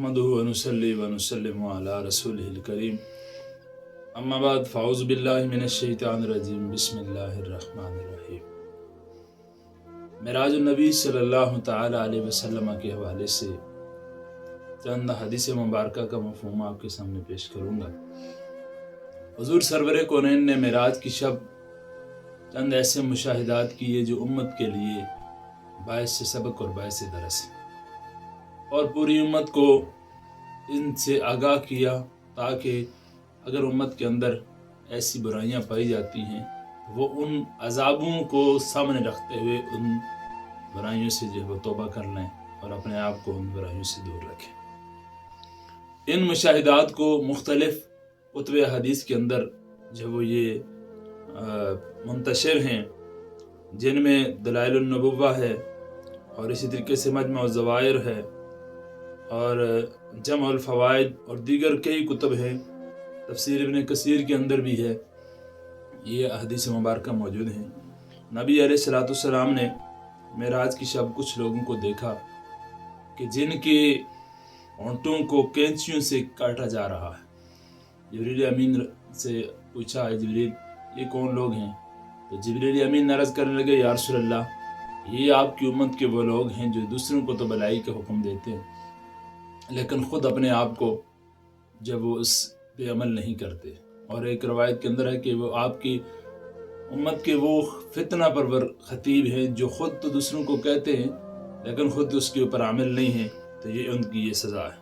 नहमदुहु व नुसल्ली व नुसल्लिमु अला रसूलिहिल करीम अम्मा बाद फ़ाऊज़ु बिल्लाहि मिनश शैतानिर रजीम बिस्मिल्लाहिर रहमानिर रहीम। मेराजुन नबी सल्लल्लाहु तआला अलैहि वसल्लम के हवाले से चंद हदीस मुबारका का मफ़हूम आपके सामने पेश करूँगा। हुज़ूर सरवर कौनैन ने मेराज की शब चंद ऐसे मुशाहिदात किए जो उम्मत के लिए बायस सबक और बायस दरस है, और पूरी उम्मत को इनसे आगाह किया ताकि अगर उम्मत के अंदर ऐसी बुराइयां पाई जाती हैं तो वो उन अजाबों को सामने रखते हुए उन बुराइयों से जो वो तौबा कर लें और अपने आप को उन बुराइयों से दूर रखें। इन मुशाहिदात को मुख्तलिफ कुतुब हदीस के अंदर जो वो ये मुंतशिर हैं, जिनमें दलाइलुन नबुव्वा है और इसी तरीके से मजमुअ ज़वाइर है और जमुल फ़वाइद और दीगर कई कुतुब हैं, तफसीर इब्न कसीर के अंदर भी है, ये हदीस मुबारका मौजूद हैं। नबी अलैहिस्सलाम ने मेराज की शब कुछ लोगों को देखा कि जिनके होंठों को कैंचियों से काटा जा रहा है। जिब्रील अमीन से पूछा, जिब्रील ये कौन लोग हैं? तो जिब्रील अमीन अर्ज़ करने लगे, या रसूल अल्लाह, ये आपकी उम्मत के वो लोग हैं जो दूसरों को तो भलाई का हुक्म देते हैं लेकिन ख़ुद अपने आप को जब वो उस पे अमल नहीं करते। और एक रवायत के अंदर है कि वो आपकी उम्मत के वो फितना परवर ख़तीब हैं जो ख़ुद तो दूसरों को कहते हैं लेकिन ख़ुद उसके ऊपर आमिल नहीं हैं, तो ये उनकी ये सज़ा है।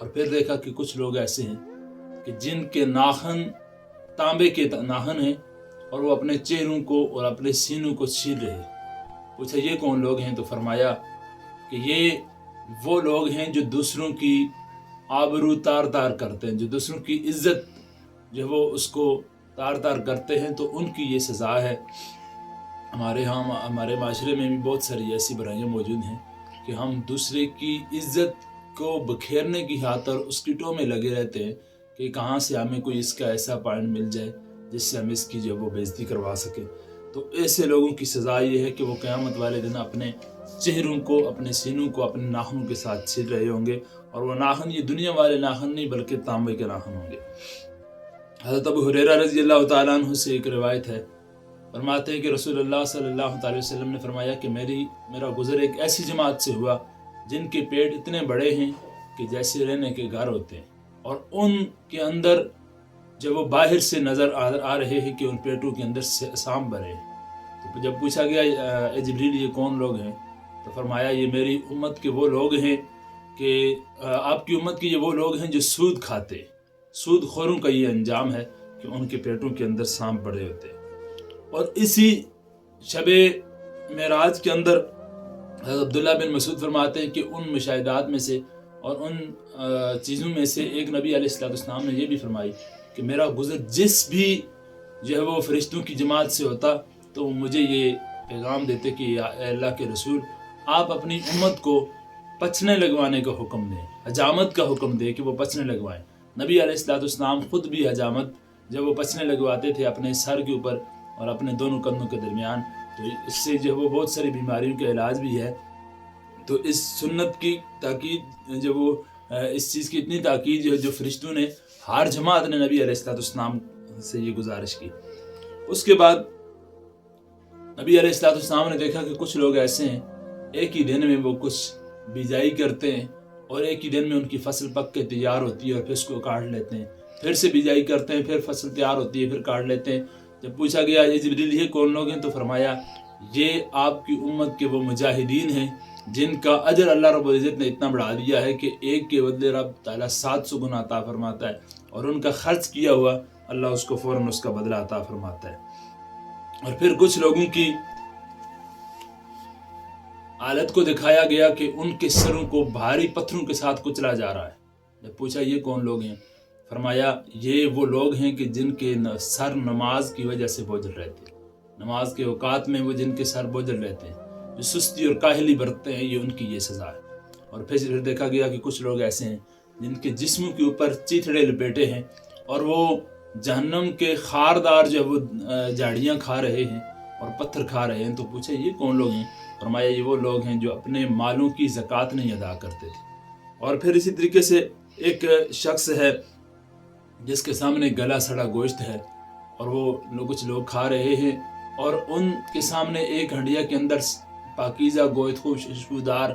और फिर देखा कि कुछ लोग ऐसे हैं कि जिनके नाखन तांबे के नाखन हैं और वो अपने चेहरों को और अपने सीनों को छील रहे हैं। पूछा ये कौन लोग हैं? तो फरमाया कि ये वो लोग हैं जो दूसरों की आबरू तार तार करते हैं, जो दूसरों की इज्जत जो वो उसको तार तार करते हैं, तो उनकी ये सज़ा है। हमारे माशरे में भी बहुत सारी ऐसी बुराइयाँ मौजूद हैं कि हम दूसरे की इज्जत को बखेरने की खातिर उसकी टो में लगे रहते हैं कि कहाँ से हमें कोई इसका ऐसा पॉइंट मिल जाए जिससे हम इसकी जो वो बेइज्जती करवा सकें। तो ऐसे लोगों की सज़ा ये है कि वो क़यामत वाले दिन अपने चेहरों को, अपने सीनों को अपने नाखूनों के साथ छील रहे होंगे, और वो नाखून ये दुनिया वाले नाखून नहीं बल्कि तांबे के नाखून होंगे। हज़रत अबू हुरैरा रज़ियल्लाहु ताला अन्हु से एक रिवायत है, फरमाते हैं कि रसूलुल्लाह सल्लल्लाहु अलैहि वसल्लम ने फरमाया कि मेरा गुज़र एक ऐसी जमात से हुआ जिनके पेट इतने बड़े हैं कि जैसे रहने के घर होते हैं, और उनके अंदर जब वो बाहर से नज़र आ रहे हैं कि उन पेटों के अंदर सांप भरे हैं। तो जब पूछा गया जिब्रील ये कौन लोग हैं? तो फरमाया ये मेरी उम्मत के वो लोग हैं कि आपकी उम्मत के ये वो लोग हैं जो सूद खाते। सूद खोरों का ये अंजाम है कि उनके पेटों के अंदर सांप पड़े होते हैं। और इसी शबे मेराज के अंदर अब्दुल्ला बिन मसूद फरमाते हैं कि उन मुशाहिदात में से और उन चीज़ों में से एक नबी अलैहिस्सलाम ने यह भी फरमाई कि मेरा गुज़र जिस भी जो है वो फरिश्तों की जमात से होता तो मुझे ये पैगाम देते कि अल्लाह के रसूल, आप अपनी उम्मत को पचने लगवाने का हुक्म दें, हजामत का हुक्म दें कि वो पचने लगवाएं। नबी अलैहिस्सलाम ख़ुद भी हजामत जब वो पचने लगवाते थे अपने सर के ऊपर और अपने दोनों कंधों के दरमियान, तो इससे जो वो बहुत सारी बीमारियों का इलाज भी है। तो इस सुन्नत की ताकीद जब वो इस चीज़ की इतनी ताकीद जो फरिश्तों ने हर जमात ने नबी अलैहिस्सलाम से ये गुजारिश की। उसके बाद नबी अलैहिस्सलाम ने देखा कि कुछ लोग ऐसे हैं एक ही दिन में वो कुछ बिजाई करते हैं और एक ही दिन में उनकी फसल पक के तैयार होती है और फिर उसको काट लेते हैं, फिर से बिजाई करते हैं, फिर फसल तैयार होती है, फिर काट लेते हैं। जब पूछा गया ये जिब्रील ये कौन लोग हैं? तो फरमाया ये आपकी उम्मत के वो मुजाहिदीन हैं जिनका अजर अल्लाह रब्बुल इज़्ज़त ने इतना बढ़ा दिया है कि एक के बदले रब ताला 700 गुना अता फरमाता है, और उनका खर्च किया हुआ अल्लाह उसको फ़ौरन उसका बदला अता फरमाता है। और फिर कुछ लोगों की हालत को दिखाया गया कि उनके सरों को भारी पत्थरों के साथ कुचला जा रहा है। जब पूछा ये कौन लोग हैं? फरमाया ये वो लोग हैं कि जिनके सर नमाज की वजह से बोझल रहते हैं, नमाज के औकात में वो जिनके सर बोझल रहते हैं, जो सुस्ती और काहली बरतते हैं, ये उनकी ये सज़ा है। और फिर देखा गया कि कुछ लोग ऐसे हैं जिनके जिस्मों के ऊपर चीथड़े लपेटे हैं और वो जहन्नम के खारदार जो वो झाड़ियाँ खा रहे हैं और पत्थर खा रहे हैं। तो पूछे ये कौन लोग हैं? फरमाया ये वो लोग हैं जो अपने मालों की ज़कात नहीं अदा करते थे اور پھر اسی طریقے سے ایک شخص ہے جس کے سامنے گلا سڑا گوشت ہے اور وہ کچھ لوگ کھا رہے ہیں اور ان کے سامنے ایک ہنڈیا کے اندر پاکیزہ گوشت، خوشبودار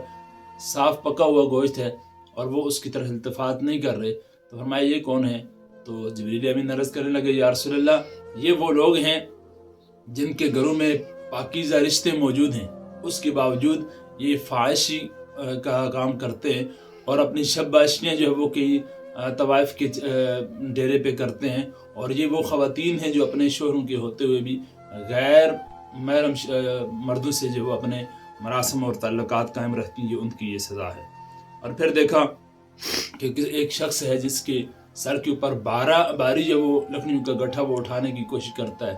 صاف پکا ہوا گوشت ہے اور وہ اس کی طرف التفات نہیں کر رہے، تو فرمایا یہ کون ہے؟ تو جبریل امین عرض کرنے لگے یا رسول اللہ یہ وہ لوگ ہیں جن کے گھروں میں پاکیزہ رشتے موجود ہیں، اس کے باوجود یہ فحاشی کا کام کرتے ہیں اور اپنی شب باشیاں جو ہے وہ کئی طوائف کے ڈیرے پہ کرتے ہیں، اور یہ وہ خواتین ہیں جو اپنے شوہروں کے ہوتے ہوئے بھی غیر محرم مردوں سے جو اپنے مراسم اور تعلقات قائم رکھتی ہیں، یہ ان کی یہ سزا ہے۔ اور پھر دیکھا کہ ایک شخص ہے جس کے سر کے اوپر باری جو وہ لکڑیوں کا گٹھا وہ اٹھانے کی کوشش کرتا ہے،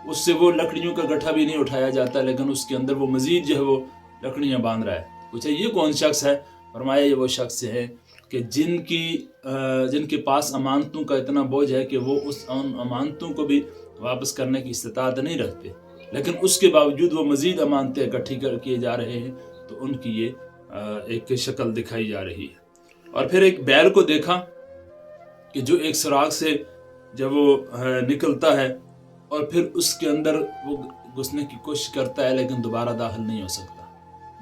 اس سے وہ لکڑیوں کا گٹھا بھی نہیں اٹھایا جاتا، لیکن اس کے اندر وہ مزید جو ہے وہ لکڑیاں باندھ رہا ہے۔ پوچھا یہ کون شخص ہے؟ فرمایا یہ وہ شخص ہے کہ جن کے پاس امانتوں کا اتنا بوجھ ہے کہ وہ ان امانتوں کو بھی واپس کرنے کی استطاعت نہیں رکھتے، لیکن اس کے باوجود وہ مزید امانتیں اکٹھی کیے جا رہے ہیں، تو ان کی یہ ایک شکل دکھائی جا رہی ہے۔ اور پھر ایک بیل کو دیکھا کہ جو ایک سراغ سے جب وہ نکلتا ہے اور پھر اس کے اندر وہ گھسنے کی کوشش کرتا ہے لیکن دوبارہ داخل نہیں ہو سکتا،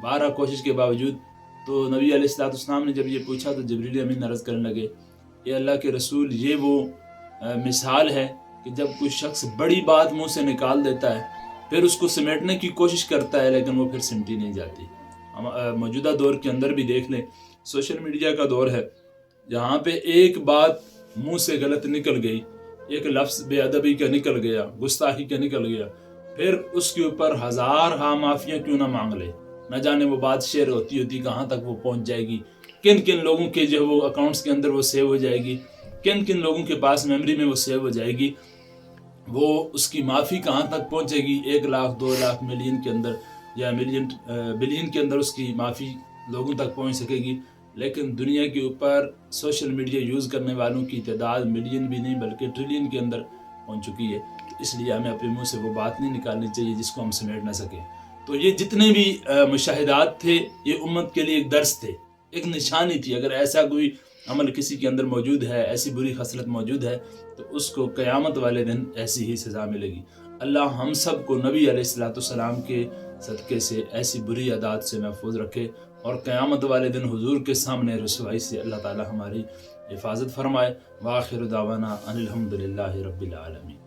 12 کوشش کے باوجود۔ تو نبی علیہ السلام نے جب یہ پوچھا تو جبریل امین عرض کرنے لگے کہ اللہ کے رسول یہ وہ مثال ہے کہ جب کوئی شخص بڑی بات منہ سے نکال دیتا ہے پھر اس کو سمیٹنے کی کوشش کرتا ہے لیکن وہ پھر سمٹی نہیں جاتی۔ موجودہ دور کے اندر بھی دیکھ لیں، سوشل میڈیا کا دور ہے، جہاں پہ ایک بات منہ سے غلط نکل گئی، ایک لفظ بے ادبی کا نکل گیا، گستاخی کا نکل گیا، پھر اس کے اوپر ہزار معافیاں کیوں نہ مانگ لے، نہ جانے وہ بات شیئر ہوتی کہاں تک وہ پہنچ جائے گی، کن لوگوں کے جو وہ اکاؤنٹس کے اندر وہ سیو ہو جائے گی، کن لوگوں کے پاس میموری میں وہ سیو ہو جائے گی، وہ اس کی معافی کہاں تک پہنچے گی، 1 لاکھ 2 لاکھ ملین کے اندر یا بلین کے اندر اس کی معافی لوگوں تک پہنچ سکے گی، لیکن دنیا کے اوپر سوشل میڈیا یوز کرنے والوں کی تعداد ملین بھی نہیں بلکہ ٹریلین کے اندر پہنچ چکی ہے۔ اس لیے ہمیں اپنے منہ سے وہ بات نہیں نکالنی چاہیے جس کو ہم سمیٹ نہ سکیں۔ تو یہ جتنے بھی مشاہدات تھے یہ امت کے لیے ایک درس تھے، ایک نشانی تھی۔ اگر ایسا کوئی عمل کسی کے اندر موجود ہے، ایسی بری خصلت موجود ہے، تو اس کو قیامت والے دن ایسی ہی سزا ملے گی۔ اللہ ہم سب کو نبی علیہ السلام کے صدقے سے ایسی بری عادات سے محفوظ رکھے اور قیامت والے دن حضور کے سامنے رسوائی سے اللہ تعالی ہماری حفاظت فرمائے۔ وآخر دعوانا ان الحمدللہ رب العالمین۔